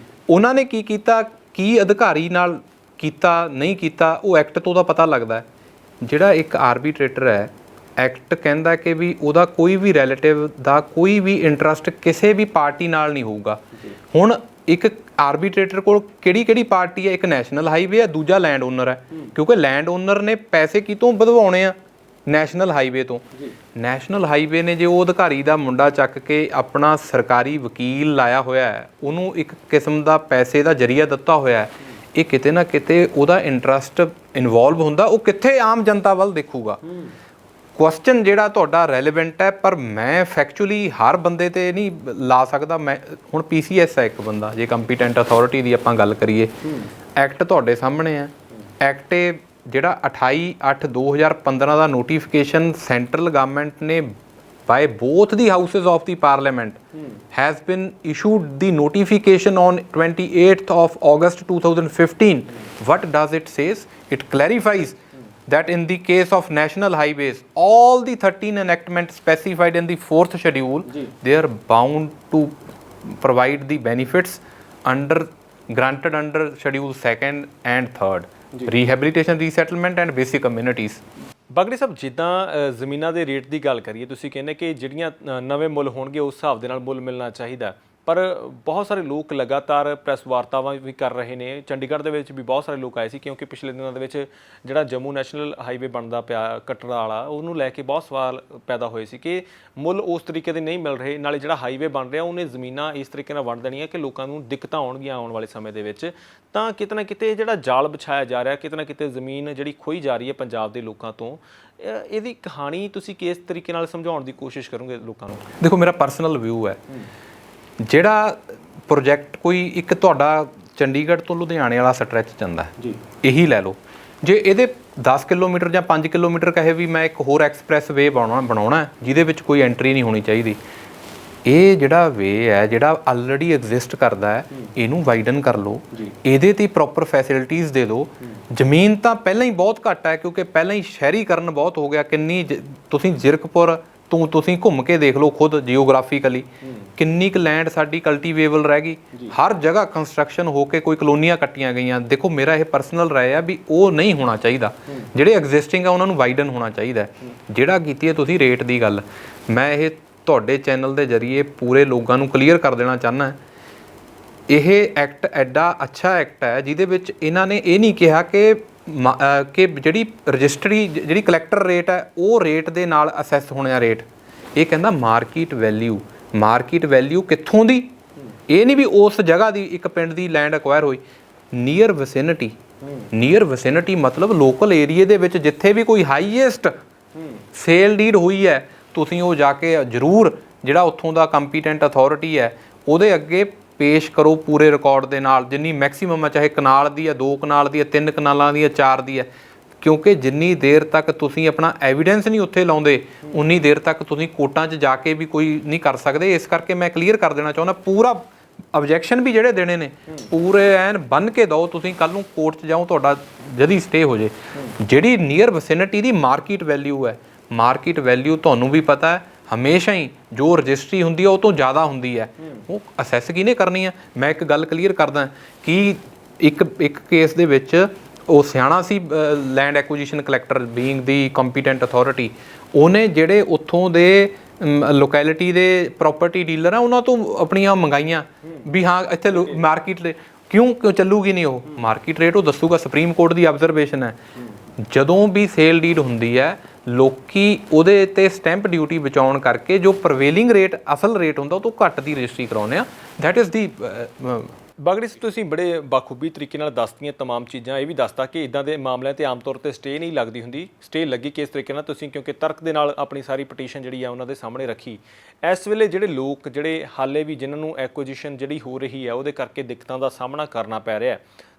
ਉਹਨਾਂ ਨੇ ਕੀ ਕੀਤਾ, ਕੀ ਅਧਿਕਾਰੀ ਨਾਲ ਕੀਤਾ ਨਹੀਂ ਕੀਤਾ, ਉਹ ਐਕਟ ਤੋਂ ਦਾ ਪਤਾ ਲੱਗਦਾ। ਜਿਹੜਾ ਇੱਕ ਆਰਬੀਟਰੇਟਰ ਹੈ, ਐਕਟ ਕਹਿੰਦਾ ਕਿ ਵੀ ਉਹਦਾ ਕੋਈ ਵੀ ਰਿਲੇਟਿਵ ਦਾ ਕੋਈ ਵੀ ਇੰਟਰਸਟ ਕਿਸੇ ਵੀ ਪਾਰਟੀ ਨਾਲ ਨਹੀਂ ਹੋਊਗਾ। ਹੁਣ ਇੱਕ ਆਰਬੀਟਰੇਟਰ ਕੋਲ ਕਿਹੜੀ ਪਾਰਟੀ ਹੈ? ਇੱਕ ਨੈਸ਼ਨਲ ਹਾਈਵੇ ਹੈ, ਦੂਜਾ ਲੈਂਡ ਓਨਰ ਹੈ, ਕਿਉਂਕਿ ਲੈਂਡ ਓਨਰ ਨੇ ਪੈਸੇ ਕਿਤੋਂ ਵਧਵਾਉਣੇ ਆ? ਨੈਸ਼ਨਲ ਹਾਈਵੇ ਤੋਂ। ਨੈਸ਼ਨਲ ਹਾਈਵੇ ਨੇ ਜੇ ਉਹ ਅਧਿਕਾਰੀ ਦਾ ਮੁੰਡਾ ਚੱਕ ਕੇ ਆਪਣਾ ਸਰਕਾਰੀ ਵਕੀਲ ਲਾਇਆ ਹੋਇਆ ਹੈ, ਉਹਨੂੰ ਇੱਕ ਕਿਸਮ ਦਾ ਪੈਸੇ ਦਾ ਜ਼ਰੀਆ ਦਿੱਤਾ ਹੋਇਆ ਹੈ, ਇਹ ਕਿਤੇ ਨਾ ਕਿਤੇ ਉਹਦਾ ਇੰਟਰਸਟ ਇਨਵੋਲਵ ਹੁੰਦਾ। ਉਹ ਕਿੱਥੇ ਆਮ ਜਨਤਾ ਵੱਲ ਦੇਖੂਗਾ? ਕੁਐਸਚਨ ਜਿਹੜਾ ਤੁਹਾਡਾ ਰੈਲੇਵੈਂਟ ਹੈ, ਪਰ ਮੈਂ ਫੈਕਚੁਅਲੀ ਹਰ ਬੰਦੇ ਤੇ ਨਹੀਂ ਲਾ ਸਕਦਾ। ਮੈਂ ਹੁਣ PCS ਹੈ ਇੱਕ ਬੰਦਾ, ਜੇ ਕੰਪੀਟੈਂਟ ਅਥਾਰਟੀ ਦੀ ਆਪਾਂ ਗੱਲ ਕਰੀਏ, ਐਕਟ ਤੁਹਾਡੇ ਸਾਹਮਣੇ ਹੈ। ਐਕਟ ਜਿਹੜਾ 28/8/2015 ਦਾ ਨੋਟੀਫਿਕੇਸ਼ਨ ਸੈਂਟਰਲ ਗਵਰਨਮੈਂਟ ਨੇ by both the houses of the parliament has been issued the notification on 28th of August 2015. What does it says? It clarifies that in the case of national highways, all the 13 enactments specified in the 4th schedule, they are bound to provide the benefits granted under schedule 2nd and 3rd, rehabilitation, resettlement and basic amenities. ਬਾਗੜੀ ਸਾਹਿਬ, ਜਿੱਦਾਂ ਜ਼ਮੀਨਾਂ ਦੇ rate ਦੀ ਗੱਲ ਕਰੀਏ, ਤੁਸੀਂ ਕਹਿੰਦੇ ਕਿ ਜਿਹੜੀਆਂ ਨਵੇਂ ਮੁੱਲ ਹੋਣਗੇ ਉਸ ਹਿਸਾਬ ਦੇ ਨਾਲ ਮੁੱਲ ਮਿਲਣਾ ਚਾਹੀਦਾ, ਪਰ ਬਹੁਤ ਸਾਰੇ ਲੋਕ ਲਗਾਤਾਰ ਪ੍ਰੈਸ ਵਾਰਤਾਵਾਂ ਵੀ ਕਰ ਰਹੇ ਨੇ। ਚੰਡੀਗੜ੍ਹ ਦੇ ਵਿੱਚ ਵੀ ਬਹੁਤ ਸਾਰੇ ਲੋਕ ਆਏ ਸੀ, ਕਿਉਂਕਿ ਪਿਛਲੇ ਦਿਨਾਂ ਦੇ ਵਿੱਚ ਜਿਹੜਾ ਜੰਮੂ ਨੈਸ਼ਨਲ ਹਾਈਵੇ ਬਣਦਾ ਪਿਆ ਕਟੜਾ ਵਾਲਾ, ਉਹਨੂੰ ਲੈ ਕੇ ਬਹੁਤ ਸਵਾਲ ਪੈਦਾ ਹੋਏ ਸੀ ਕਿ ਮੁੱਲ ਉਸ ਤਰੀਕੇ ਦੇ ਨਹੀਂ ਮਿਲ ਰਹੇ। ਨਾਲੇ ਜਿਹੜਾ ਹਾਈਵੇ ਬਣ ਰਿਹਾ ਉਹਨੇ ਜ਼ਮੀਨਾਂ ਇਸ ਤਰੀਕੇ ਨਾਲ ਵੰਡ ਦੇਣੀਆਂ ਕਿ ਲੋਕਾਂ ਨੂੰ ਦਿੱਕਤਾਂ ਆਉਣਗੀਆਂ ਆਉਣ ਵਾਲੇ ਸਮੇਂ ਦੇ ਵਿੱਚ। ਤਾਂ ਕਿਤੇ ਨਾ ਕਿਤੇ ਜਿਹੜਾ ਜਾਲ ਵਿਛਾਇਆ ਜਾ ਰਿਹਾ, ਕਿਤੇ ਨਾ ਕਿਤੇ ਜ਼ਮੀਨ ਜਿਹੜੀ ਖੋਈ ਜਾ ਰਹੀ ਹੈ ਪੰਜਾਬ ਦੇ ਲੋਕਾਂ ਤੋਂ, ਇਹਦੀ ਕਹਾਣੀ ਤੁਸੀਂ ਕਿਸ ਤਰੀਕੇ ਨਾਲ ਸਮਝਾਉਣ ਦੀ ਕੋਸ਼ਿਸ਼ ਕਰੋਗੇ ਲੋਕਾਂ ਨੂੰ? ਦੇਖੋ, ਮੇਰਾ ਪਰਸਨਲ ਵਿਊ ਹੈ, ਜਿਹੜਾ ਪ੍ਰੋਜੈਕਟ ਕੋਈ ਇੱਕ ਤੁਹਾਡਾ ਚੰਡੀਗੜ੍ਹ ਤੋਂ ਲੁਧਿਆਣੇ ਵਾਲਾ ਸਟਰੈਚ ਜਾਂਦਾ ਹੈ, ਇਹੀ ਲੈ ਲਓ। ਜੇ ਇਹਦੇ 10 ਕਿਲੋਮੀਟਰ ਜਾਂ 5 ਕਿਲੋਮੀਟਰ ਕਹੇ ਵੀ ਮੈਂ ਇੱਕ ਹੋਰ ਐਕਸਪ੍ਰੈਸ ਵੇ ਬਣਾਉਣਾ ਜਿਹਦੇ ਵਿੱਚ ਕੋਈ ਐਂਟਰੀ ਨਹੀਂ ਹੋਣੀ ਚਾਹੀਦੀ, ਇਹ ਜਿਹੜਾ ਵੇ ਹੈ ਜਿਹੜਾ ਆਲਰੇਡੀ ਐਗਜ਼ਿਸਟ ਕਰਦਾ ਹੈ, ਇਹਨੂੰ ਵਾਈਡਨ ਕਰ ਲਓ, ਇਹਦੇ 'ਤੇ ਪ੍ਰੋਪਰ ਫੈਸਿਲਿਟੀਜ਼ ਦੇ ਦਿਓ। ਜ਼ਮੀਨ ਤਾਂ ਪਹਿਲਾਂ ਹੀ ਬਹੁਤ ਘੱਟ ਹੈ, ਕਿਉਂਕਿ ਪਹਿਲਾਂ ਹੀ ਸ਼ਹਿਰੀਕਰਨ ਬਹੁਤ ਹੋ ਗਿਆ। ਤੁਸੀਂ ਜ਼ੀਰਕਪੁਰ ਤੋਂ ਤੁਸੀਂ ਘੁੰਮ ਕੇ ਦੇਖ ਲਓ ਖੁਦ ਜੀਓਗ੍ਰਾਫੀਕਲੀ, ਕਿੰਨੀ ਕੁ ਲੈਂਡ ਸਾਡੀ ਕਲਟੀਵੇਬਲ ਰਹਿ ਗਈ। ਹਰ ਜਗ੍ਹਾ ਕੰਸਟਰਕਸ਼ਨ ਹੋ ਕੇ ਕੋਈ ਕਲੋਨੀਆਂ ਕੱਟੀਆਂ ਗਈਆਂ। ਦੇਖੋ, ਮੇਰਾ ਇਹ ਪਰਸਨਲ ਰਾਏ ਆ ਵੀ ਉਹ ਨਹੀਂ ਹੋਣਾ ਚਾਹੀਦਾ। ਜਿਹੜੇ ਐਗਜ਼ਿਸਟਿੰਗ ਆ ਉਹਨਾਂ ਨੂੰ ਵਾਈਡਨ ਹੋਣਾ ਚਾਹੀਦਾ। ਜਿਹੜਾ ਕੀਤੀ ਹੈ ਤੁਸੀਂ ਰੇਟ ਦੀ ਗੱਲ, ਮੈਂ ਇਹ ਤੁਹਾਡੇ ਚੈਨਲ ਦੇ ਜ਼ਰੀਏ ਪੂਰੇ ਲੋਕਾਂ ਨੂੰ ਕਲੀਅਰ ਕਰ ਦੇਣਾ ਚਾਹੁੰਦਾ। ਇਹ ਐਕਟ ਐਡਾ ਅੱਛਾ ਐਕਟ ਹੈ ਜਿਹਦੇ ਵਿੱਚ ਇਹਨਾਂ ਨੇ ਇਹ ਨਹੀਂ ਕਿਹਾ ਕਿ ਜਿਹੜੀ ਰਜਿਸਟਰੀ ਜਿਹੜੀ ਕਲੈਕਟਰ ਰੇਟ ਹੈ ਉਹ ਰੇਟ ਦੇ ਨਾਲ ਅਸੈਸ ਹੋਣਾ ਰੇਟ। ਇਹ ਕਹਿੰਦਾ ਮਾਰਕੀਟ ਵੈਲਿਊ। ਮਾਰਕੀਟ ਵੈਲਿਊ ਕਿੱਥੋਂ ਦੀ? ਇਹ ਨਹੀਂ ਵੀ ਉਸ ਜਗ੍ਹਾ ਦੀ ਇੱਕ ਪਿੰਡ ਦੀ ਲੈਂਡ ਅਕਵਾਇਰ ਹੋਈ। ਨੀਅਰ ਵਿਸਿਨਿਟੀ। ਨੀਅਰ ਵਿਸਿਨਿਟੀ ਮਤਲਬ ਲੋਕਲ ਏਰੀਏ ਦੇ ਵਿੱਚ ਜਿੱਥੇ ਵੀ ਕੋਈ ਹਾਈਐਸਟ ਸੇਲ ਡੀਡ ਹੋਈ ਹੈ, ਤੁਸੀਂ ਉਹ ਜਾ ਕੇ ਜ਼ਰੂਰ ਜਿਹੜਾ ਉੱਥੋਂ ਦਾ ਕੰਪੀਟੈਂਟ ਅਥਾਰਟੀ ਹੈ ਉਹਦੇ ਅੱਗੇ ਪੇਸ਼ ਕਰੋ ਪੂਰੇ ਰਿਕਾਰਡ ਦੇ ਨਾਲ। ਜਿੰਨੀ ਮੈਕਸੀਮਮ ਹੈ, ਚਾਹੇ ਕਨਾਲ ਦੀ ਹੈ, 2 ਕਨਾਲ ਦੀ ਹੈ, 3 ਕਨਾਲਾਂ ਦੀ ਹੈ, 4 ਦੀ ਹੈ, ਕਿਉਂਕਿ ਜਿੰਨੀ ਦੇਰ ਤੱਕ ਤੁਸੀਂ ਆਪਣਾ ਐਵੀਡੈਂਸ ਨਹੀਂ ਉੱਥੇ ਲਾਉਂਦੇ ਉਨੀ ਦੇਰ ਤੱਕ ਤੁਸੀਂ ਕੋਰਟਾਂ 'ਚ ਜਾ ਕੇ ਵੀ ਕੋਈ ਨਹੀਂ ਕਰ ਸਕਦੇ। ਇਸ ਕਰਕੇ ਮੈਂ ਕਲੀਅਰ ਕਰ ਦੇਣਾ ਚਾਹੁੰਦਾ, ਪੂਰਾ ਆਬਜੈਕਸ਼ਨ ਵੀ ਜਿਹੜੇ ਦੇਣੇ ਨੇ ਪੂਰੇ ਐਨ ਬੰਨ੍ਹ ਕੇ ਦਿਓ। ਤੁਸੀਂ ਕੱਲ੍ਹ ਨੂੰ ਕੋਰਟ 'ਚ ਜਾਓ, ਤੁਹਾਡਾ ਜਦੀ ਸਟੇ ਹੋ ਜੇ। ਜਿਹੜੀ ਨੀਅਰ ਵਿਸਿਨਿਟੀ ਦੀ ਮਾਰਕੀਟ ਵੈਲਿਊ ਹੈ, ਮਾਰਕੀਟ ਵੈਲਿਊ ਤੁਹਾਨੂੰ ਵੀ ਪਤਾ ਹੈ ਹਮੇਸ਼ਾ ਹੀ ਜੋ ਰਜਿਸਟਰੀ ਹੁੰਦੀ ਹੈ ਉਹ ਤੋਂ ਜ਼ਿਆਦਾ ਹੁੰਦੀ ਹੈ। ਉਹ ਅਸੈਸ ਕਿਹਨੇ ਕਰਨੀ ਹੈ? ਮੈਂ ਇੱਕ ਗੱਲ ਕਲੀਅਰ ਕਰਦਾ ਕਿ ਇੱਕ ਕੇਸ ਦੇ ਵਿੱਚ ਉਹ ਸਿਆਣਾ ਸੀ ਲੈਂਡ ਐਕੁਜੀਸ਼ਨ ਕਲੈਕਟਰ ਬੀਇੰਗ ਦੀ ਕੰਪੀਟੈਂਟ ਅਥਾਰਟੀ, ਉਹਨੇ ਜਿਹੜੇ ਉੱਥੋਂ ਦੇ ਲੋਕੈਲਿਟੀ ਦੇ ਪ੍ਰੋਪਰਟੀ ਡੀਲਰ ਆ ਉਹਨਾਂ ਤੋਂ ਆਪਣੀਆਂ ਮੰਗਾਈਆਂ ਵੀ ਹਾਂ ਇੱਥੇ ਮਾਰਕੀਟ ਕਿਉਂ ਚੱਲੂਗੀ ਨਹੀਂ। ਉਹ ਮਾਰਕੀਟ ਰੇਟ ਉਹ ਦੱਸੂਗਾ। ਸੁਪਰੀਮ ਕੋਰਟ ਦੀ ਆਬਜ਼ਰਵੇਸ਼ਨ ਹੈ, ਜਦੋਂ ਵੀ ਸੇਲ ਡੀਡ ਹੁੰਦੀ ਹੈ ਲੋਕੀ ਉਹਦੇ 'ਤੇ ਸਟੈਂਪ ਡਿਊਟੀ ਬਚਾਉਣ ਕਰਕੇ ਜੋ ਪ੍ਰਵੇਲਿੰਗ ਰੇਟ ਅਸਲ ਰੇਟ ਹੁੰਦਾ ਉਹ ਤੋਂ ਘੱਟ ਦੀ ਰਜਿਸਟਰੀ ਕਰਾਉਂਦੇ ਆ। ਦੈਟ ਇਜ਼ ਦੀ ਬਾਗੜੀ, ਤੁਸੀਂ ਬੜੇ ਬਾਖੂਬੀ ਤਰੀਕੇ ਨਾਲ ਦੱਸਦੀਆਂ ਤਮਾਮ ਚੀਜ਼ਾਂ। ਇਹ ਵੀ ਦੱਸਤਾ ਕਿ ਇਦਾਂ ਦੇ ਮਾਮਲਿਆਂ 'ਤੇ ਆਮ ਤੌਰ 'ਤੇ ਸਟੇ ਨਹੀਂ ਲੱਗਦੀ ਹੁੰਦੀ। ਸਟੇ ਲੱਗੀ ਕਿਸ ਤਰੀਕੇ ਨਾਲ ਤੁਸੀਂ, ਕਿਉਂਕਿ ਤਰਕ ਦੇ ਨਾਲ ਆਪਣੀ ਸਾਰੀ ਪਟੀਸ਼ਨ ਜਿਹੜੀ ਆ ਉਹਨਾਂ ਦੇ ਸਾਹਮਣੇ ਰੱਖੀ। ਇਸ ਵੇਲੇ ਜਿਹੜੇ ਲੋਕ ਜਿਹੜੇ ਹਾਲੇ ਵੀ ਜਿਨ੍ਹਾਂ ਨੂੰ ਐਕੁਜੀਸ਼ਨ ਜਿਹੜੀ ਹੋ ਰਹੀ ਹੈ ਉਹਦੇ ਕਰਕੇ ਦਿੱਕਤਾਂ ਦਾ ਸਾਹਮਣਾ ਕਰਨਾ ਪੈ ਰਿਹਾ,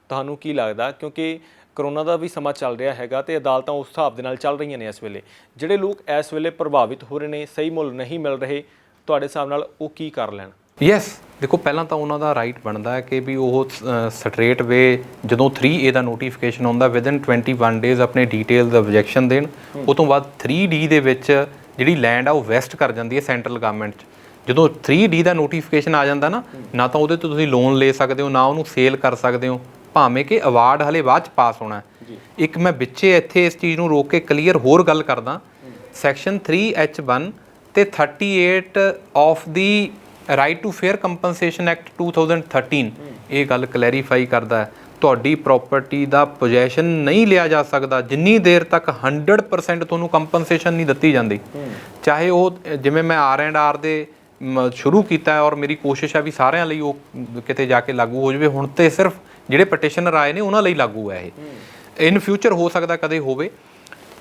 ਤੁਹਾਨੂੰ ਕੀ ਲੱਗਦਾ? ਕਿਉਂਕਿ ਕਰੋਨਾ ਦਾ ਵੀ ਸਮਾਂ ਚੱਲ ਰਿਹਾ ਹੈਗਾ ਤੇ ਅਦਾਲਤਾਂ ਉਸ ਹਿਸਾਬ ਦੇ ਨਾਲ ਚੱਲ ਰਹੀਆਂ ਨੇ ਇਸ ਵੇਲੇ। ਜਿਹੜੇ ਲੋਕ ਇਸ ਵੇਲੇ ਪ੍ਰਭਾਵਿਤ ਹੋ ਰਹੇ ਨੇ, ਸਹੀ ਮੁੱਲ ਨਹੀਂ ਮਿਲ ਰਹੇ, ਤੁਹਾਡੇ ਹਿਸਾਬ ਨਾਲ ਉਹ ਕੀ ਕਰ ਲੈਣ? ਯੈਸ, ਦੇਖੋ ਪਹਿਲਾਂ ਤਾਂ ਉਹਨਾਂ ਦਾ ਰਾਈਟ ਬਣਦਾ ਹੈ ਕਿ ਵੀ ਉਹ ਸਟਰੇਟ ਵੇ ਜਦੋਂ 3A ਦਾ ਨੋਟੀਫਿਕੇਸ਼ਨ ਆਉਂਦਾ ਵਿਦਨ 21 ਡੇਜ਼ ਆਪਣੇ ਡੀਟੇਲਸ ਆਬਜੈਕਸ਼ਨ ਦੇਣ। ਉਹ ਤੋਂ ਬਾਅਦ 3D ਦੇ ਵਿੱਚ ਜਿਹੜੀ ਲੈਂਡ ਆ ਉਹ ਵੈਸਟ ਕਰ ਜਾਂਦੀ ਹੈ ਸੈਂਟਰਲ ਗਵਰਨਮੈਂਟ 'ਚ। ਜਦੋਂ 3D ਦਾ ਨੋਟੀਫਿਕੇਸ਼ਨ ਆ ਜਾਂਦਾ ਨਾ ਤਾਂ ਉਹਦੇ ਤੋਂ ਤੁਸੀਂ ਲੋਨ ਲੈ ਸਕਦੇ ਹੋ, ਨਾ ਉਹਨੂੰ ਸੇਲ ਕਰ ਸਕਦੇ ਹੋ, ਭਾਵੇਂ ਕਿ ਅਵਾਰਡ ਹਲੇ ਬਾਅਦ 'ਚ ਪਾਸ ਹੋਣਾ। ਇੱਕ ਮੈਂ ਵਿੱਚੇ ਇੱਥੇ ਇਸ ਚੀਜ਼ ਨੂੰ ਰੋਕ ਕੇ ਕਲੀਅਰ ਹੋਰ ਗੱਲ ਕਰਦਾ, ਸੈਕਸ਼ਨ 3H1 ਤੇ 38 of the right to fair compensation act 2013 ਇਹ ਗੱਲ ਕਲੈਰੀਫਾਈ ਕਰਦਾ ਹੈ ਤੁਹਾਡੀ ਪ੍ਰਾਪਰਟੀ ਦਾ ਪੋਜੈਸ਼ਨ ਨਹੀਂ ਲਿਆ ਜਾ ਸਕਦਾ ਜਿੰਨੀ ਦੇਰ ਤੱਕ 100% ਤੁਹਾਨੂੰ ਕੰਪਨਸੇਸ਼ਨ ਨਹੀਂ ਦਿੱਤੀ ਜਾਂਦੀ। ਚਾਹੇ ਉਹ ਜਿਵੇਂ ਮੈਂ R&R ਦੇ ਸ਼ੁਰੂ ਕੀਤਾ ਹੈ ਔਰ ਮੇਰੀ ਕੋਸ਼ਿਸ਼ ਹੈ ਵੀ ਸਾਰਿਆਂ ਲਈ ਉਹ ਕਿਤੇ ਜਾ ਕੇ ਲਾਗੂ ਹੋ ਜਾਵੇ। ਹੁਣ ਤੇ ਸਿਰਫ ਜਿਹੜੇ ਪਟੀਸ਼ਨਰ ਆਏ ਨੇ ਉਹਨਾਂ ਲਈ ਲਾਗੂ ਹੈ ਇਹ, ਇਨ ਫਿਊਚਰ ਹੋ ਸਕਦਾ ਕਦੇ ਹੋਵੇ।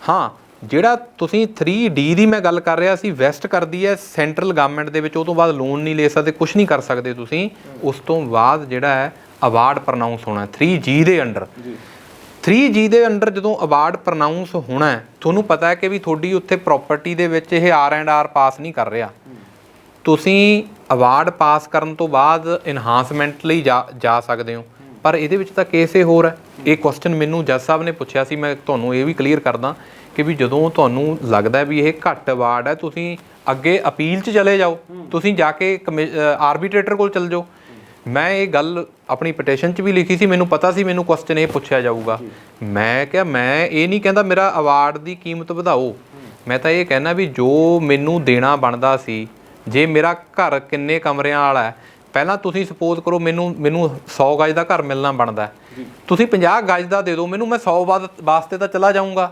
ਹਾਂ, ਜਿਹੜਾ ਤੁਸੀਂ 3D ਦੀ ਮੈਂ ਗੱਲ ਕਰ ਰਿਹਾ ਸੀ ਵੈਸਟ ਕਰਦੀ ਹੈ ਸੈਂਟਰਲ ਗਵਰਨਮੈਂਟ ਦੇ ਵਿੱਚ, ਉਹ ਤੋਂ ਬਾਅਦ ਲੋਨ ਨਹੀਂ ਲੈ ਸਕਦੇ, ਕੁਝ ਨਹੀਂ ਕਰ ਸਕਦੇ ਤੁਸੀਂ। ਉਸ ਤੋਂ ਬਾਅਦ ਜਿਹੜਾ ਹੈ ਅਵਾਰਡ ਪ੍ਰਨਾਊਂਸ ਹੋਣਾ 3G ਦੇ ਅੰਡਰ। 3G ਦੇ ਅੰਡਰ ਜਦੋਂ ਅਵਾਰਡ ਪ੍ਰਨਾਊਂਸ ਹੋਣਾ, ਤੁਹਾਨੂੰ ਪਤਾ ਹੈ ਕਿ ਵੀ ਤੁਹਾਡੀ ਉੱਥੇ ਪ੍ਰਾਪਰਟੀ ਦੇ ਵਿੱਚ ਇਹ R&R ਪਾਸ ਨਹੀਂ ਕਰ ਰਿਹਾ। ਤੁਸੀਂ ਅਵਾਰਡ ਪਾਸ ਕਰਨ ਤੋਂ ਬਾਅਦ ਇਨਹਾਂਸਮੈਂਟ ਲਈ ਜਾ ਸਕਦੇ ਹੋ, ਪਰ ਇਹਦੇ ਵਿੱਚ ਤਾਂ ਕੇਸ ਇਹ ਹੋਰ ਹੈ। ਇਹ ਕੁਐਸਚਨ ਮੈਨੂੰ ਜੱਜ ਸਾਹਿਬ ਨੇ ਪੁੱਛਿਆ ਸੀ, ਮੈਂ ਤੁਹਾਨੂੰ ਇਹ ਵੀ ਕਲੀਅਰ ਕਰਦਾ ਕਿ ਵੀ ਜਦੋਂ ਤੁਹਾਨੂੰ ਲੱਗਦਾ ਵੀ ਇਹ ਘੱਟ ਅਵਾਰਡ ਹੈ ਤੁਸੀਂ ਅੱਗੇ ਅਪੀਲ 'ਚ ਚਲੇ ਜਾਓ, ਤੁਸੀਂ ਜਾ ਕੇ ਆਰਬੀਟਰੇਟਰ ਕੋਲ ਚਲ ਜਾਓ। ਮੈਂ ਇਹ ਗੱਲ ਆਪਣੀ ਪਟੀਸ਼ਨ 'ਚ ਵੀ ਲਿਖੀ ਸੀ, ਮੈਨੂੰ ਪਤਾ ਸੀ ਮੈਨੂੰ ਕੁਐਸਚਨ ਇਹ ਪੁੱਛਿਆ ਜਾਊਗਾ। ਮੈਂ ਕਿਹਾ ਮੈਂ ਇਹ ਨਹੀਂ ਕਹਿੰਦਾ ਮੇਰਾ ਅਵਾਰਡ ਦੀ ਕੀਮਤ ਵਧਾਓ, ਮੈਂ ਤਾਂ ਇਹ ਕਹਿਣਾ ਵੀ ਜੋ ਮੈਨੂੰ ਦੇਣਾ ਬਣਦਾ ਸੀ। ਜੇ ਮੇਰਾ ਘਰ ਕਿੰਨੇ ਕਮਰਿਆਂ ਵਾਲਾ ਹੈ, ਪਹਿਲਾਂ ਤੁਸੀਂ ਸਪੋਜ਼ ਕਰੋ ਮੈਨੂੰ 100 ਗਜ ਦਾ ਘਰ ਮਿਲਣਾ ਬਣਦਾ, ਤੁਸੀਂ 50 ਗਜ ਦਾ ਦੇ ਦਿਓ ਮੈਨੂੰ, ਮੈਂ 100 ਵਾਸਤੇ ਤਾਂ ਚਲਾ ਜਾਊਂਗਾ।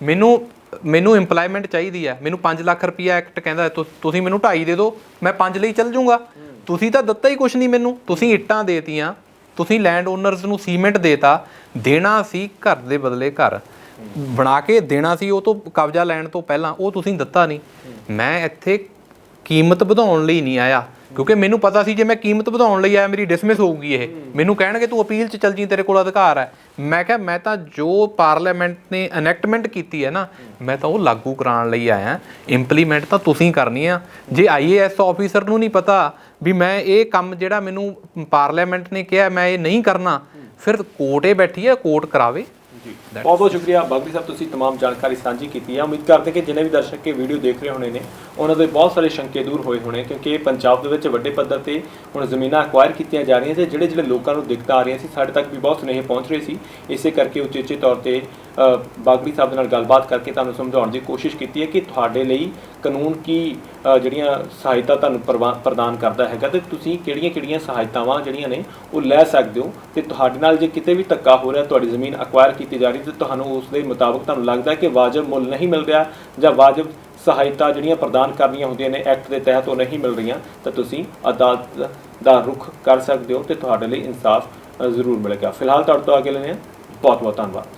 ਮੈਨੂੰ ਇੰਪਲਾਇਮੈਂਟ ਚਾਹੀਦੀ ਹੈ, ਮੈਨੂੰ 5 ਲੱਖ ਰੁਪਈਆ ਐਕਟ ਕਹਿੰਦਾ ਤੁਸੀਂ ਮੈਨੂੰ 2.5 ਦੇ ਦਿਓ, ਮੈਂ 5 ਲਈ ਚੱਲ ਜਾਊਂਗਾ। ਤੁਸੀਂ ਤਾਂ ਦਿੱਤਾ ਹੀ ਕੁਛ ਨਹੀਂ ਮੈਨੂੰ, ਤੁਸੀਂ ਇੱਟਾਂ ਦੇਤੀਆਂ, ਤੁਸੀਂ ਲੈਂਡ ਓਨਰਸ ਨੂੰ ਸੀਮੈਂਟ ਦੇਤਾ, ਦੇਣਾ ਸੀ ਘਰ ਦੇ ਬਦਲੇ ਘਰ ਬਣਾ ਕੇ ਦੇਣਾ ਸੀ ਉਹ ਤੋਂ ਕਬਜ਼ਾ ਲੈਣ ਤੋਂ ਪਹਿਲਾਂ, ਉਹ ਤੁਸੀਂ ਦਿੱਤਾ ਨਹੀਂ। ਮੈਂ ਇੱਥੇ ਕੀਮਤ ਵਧਾਉਣ ਲਈ ਨਹੀਂ ਆਇਆ, ਕਿਉਂਕਿ ਮੈਨੂੰ ਪਤਾ ਸੀ ਜੇ ਮੈਂ ਕੀਮਤ ਵਧਾਉਣ ਲਈ ਆਇਆ ਮੇਰੀ ਡਿਸਮਿਸ ਹੋਊਗੀ, ਇਹ ਮੈਨੂੰ ਕਹਿਣਗੇ ਤੂੰ ਅਪੀਲ 'ਚ ਚੱਲ ਜੀ, ਤੇਰੇ ਕੋਲ ਅਧਿਕਾਰ ਹੈ। ਮੈਂ ਕਿਹਾ ਮੈਂ ਤਾਂ ਜੋ ਪਾਰਲੀਮੈਂਟ ਨੇ ਅਨੈਕਟਮੈਂਟ ਕੀਤੀ ਹੈ ਨਾ, ਮੈਂ ਤਾਂ ਉਹ ਲਾਗੂ ਕਰਾਉਣ ਲਈ ਆਇਆ, ਇੰਪਲੀਮੈਂਟ ਤਾਂ ਤੁਸੀਂ ਕਰਨੀ ਆ। ਜੇ IAS ਆਫੀਸਰ ਨੂੰ ਨਹੀਂ ਪਤਾ ਵੀ ਮੈਂ ਇਹ ਕੰਮ ਜਿਹੜਾ ਮੈਨੂੰ ਪਾਰਲੀਮੈਂਟ ਨੇ ਕਿਹਾ ਮੈਂ ਇਹ ਨਹੀਂ ਕਰਨਾ, ਫਿਰ ਕੋਰਟ ਬੈਠੀ ਹੈ, ਕੋਰਟ ਕਰਾਵੇ। ਜੀ ਬਹੁਤ ਬਹੁਤ ਸ਼ੁਕਰੀਆ ਬਾਗੜੀ ਸਾਹਿਬ, ਤੁਸੀਂ तमाम ਜਾਣਕਾਰੀ ਸਾਂਝੀ ਕੀਤੀ ਹੈ। ਉਮੀਦ ਕਰਦੇ ਕਿ ਜਿੰਨੇ ਵੀ ਦਰਸ਼ਕ ਇਹ ਵੀਡੀਓ ਦੇਖ ਰਹੇ ਹੋਣੇ ਨੇ ਉਹਨਾਂ ਦੇ ਬਹੁਤ ਸਾਰੇ ਸ਼ੰਕੇ ਦੂਰ ਹੋਏ ਹੋਣੇ, ਕਿਉਂਕਿ ਪੰਜਾਬ ਦੇ ਵਿੱਚ ਵੱਡੇ ਪੱਧਰ ਤੇ ਹੁਣ ਜ਼ਮੀਨਾਂ ਅਕਵਾਇਰ ਕੀਤੀਆਂ ਜਾ ਰਹੀਆਂ ਤੇ ਜਿਹੜੇ ਲੋਕਾਂ ਨੂੰ ਦਿੱਕਤਾਂ ਆ ਰਹੀਆਂ ਸੀ, ਸਾਡੇ ਤੱਕ ਵੀ ਬਹੁਤ ਸੁਨੇਹੇ ਪਹੁੰਚ ਰਹੇ ਸੀ। ਇਸੇ ਕਰਕੇ ਉਚੇਚੇ ਤੌਰ ਤੇ ਬਾਗੜੀ ਸਾਹਿਬ ਦੇ ਨਾਲ ਗੱਲਬਾਤ ਕਰਕੇ ਤੁਹਾਨੂੰ ਸਮਝਾਉਣ ਦੀ ਕੋਸ਼ਿਸ਼ ਕੀਤੀ ਹੈ ਕਿ ਤੁਹਾਡੇ ਲਈ ਕਾਨੂੰਨ ਕੀ ਜਿਹੜੀਆਂ ਸਹਾਇਤਾ ਤੁਹਾਨੂੰ ਪ੍ਰਦਾਨ ਕਰਦਾ ਹੈਗਾ ਤੇ ਤੁਸੀਂ ਕਿਹੜੀਆਂ ਸਹਾਇਤਾਵਾਂ ਜਿਹੜੀਆਂ ਨੇ ਉਹ ਲੈ ਸਕਦੇ ਹੋ। ਤੇ ਤੁਹਾਡੇ ਨਾਲ ਜੇ ਕਿਤੇ ਵੀ ਧੱਕਾ ਹੋ ਰਿਹਾ, ਤੁਹਾਡੀ ਜ਼ਮੀਨ ਅਕਵਾਇਰ ਕੀਤੀ ਜਾ ਰਹੀ ਤੇ ਤੁਹਾਨੂੰ ਉਸ ਦੇ ਮੁਤਾਬਕ ਤੁਹਾਨੂੰ ਲੱਗਦਾ ਕਿ ਵਾਜਬ ਮੁੱਲ ਨਹੀਂ ਮਿਲ ਰਿਹਾ ਜਾਂ ਵਾਜਬ ਸਹਾਇਤਾ ਜਿਹੜੀਆਂ ਪ੍ਰਦਾਨ ਕਰਨੀਆਂ ਹੁੰਦੀਆਂ ਨੇ ਐਕਟ ਦੇ ਤਹਿਤ ਉਹ ਨਹੀਂ ਮਿਲ ਰਹੀਆਂ, ਤਾਂ ਤੁਸੀਂ ਅਦਾਲਤ ਦਾ ਰੁਖ ਕਰ ਸਕਦੇ ਹੋ ਤੇ ਤੁਹਾਡੇ ਲਈ ਇਨਸਾਫ ਜ਼ਰੂਰ ਮਿਲੇਗਾ। ਫਿਲਹਾਲ ਤੁਹਾਡੇ ਤੋਂ ਅੱਗੇ ਲੈਂਦੇ ਹਾਂ, ਬਹੁਤ ਬਹੁਤ ਧੰਨਵਾਦ।